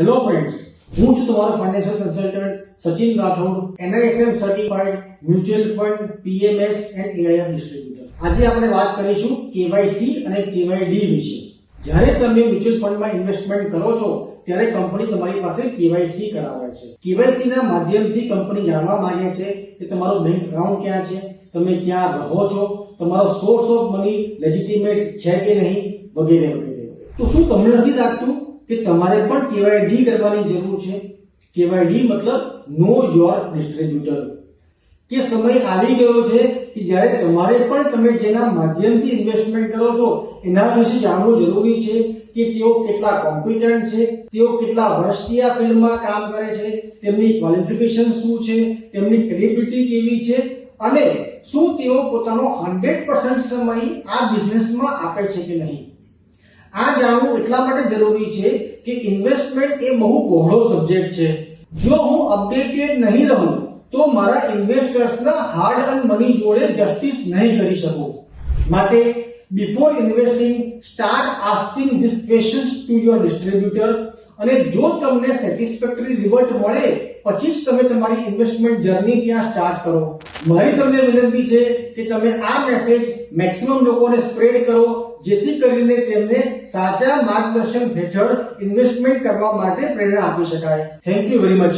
Hello friends, હું છું તમારો financial consultant Sachin Rathod, NISM certified mutual fund PMS and AIF distributor. આજે આપણે વાત કરીશું KYC અને KYD વિશે. જ્યારે તમે મ્યુચ્યુઅલ ફંડમાં ઇન્વેસ્ટમેન્ટ કરો છો ત્યારે કંપની તમારી પાસે KYC કરાવે છે. KYC ના માધ્યમથી કંપની જાણવા માંગે છે કે તમારો બેંક એકાઉન્ટ ક્યાં છે, તમે ક્યાં રહો છો, તમારો સોર્સ ઓફ મની લેજિટિમેટ છે કે નહીં, વગેરે વગેરે. તો શું તમને નથી લાગતું કે તમારે પણ KYD કરવાની જરૂર છે? KYD મતલબ નો યોર ડિસ્ટ્રીબ્યુટર. કે સમય આવી ગયો છે કે જ્યારે તમારે પણ તમે જેના માધ્યમથી ઇન્વેસ્ટમેન્ટ કરો છો એના વિશે જાણવું જરૂરી છે કે તેઓ કેટલા કોમ્પિટન્ટ છે, તેઓ કેટલા વર્ષથી આ ફિલ્ડમાં કામ કરે છે, તેમની ક્વોલિફિકેશન શું છે, તેમની ક્રેડિબિલિટી કેવી છે અને શું તેઓ પોતાનો 100% સમય આ બિઝનેસમાં આપે છે કે નહીં. આ જાણવું એટલા માટે જરૂરી છે કે ઇન્વેસ્ટમેન્ટ એ બહુ પહોળો સબ્જેક્ટ છે. જો હું અપડેટેડ નહીં રહું તો મારા ઇન્વેસ્ટર્સના હાર્ડ અર્ન મની જોડે જસ્ટિસ નહીં કરી શકું. માટે before investing start asking this questions to your distributor. અને જો તમને સેટિસ્ફેક્ટરી રિવર્ટ મળે પછી જ તમે તમારી ઇન્વેસ્ટમેન્ટ જર્ની ત્યાં સ્ટાર્ટ કરો. મારી તમને વિનંતી છે કે તમે આ મેસેજ મેક્સિમમ લોકોને સ્પ્રેડ કરો જેથી કરીને તેમને સાચા માર્ગદર્શન હેઠળ ઇન્વેસ્ટમેન્ટ કરવા માટે પ્રેરણા આપી શકાય. Thank you very much.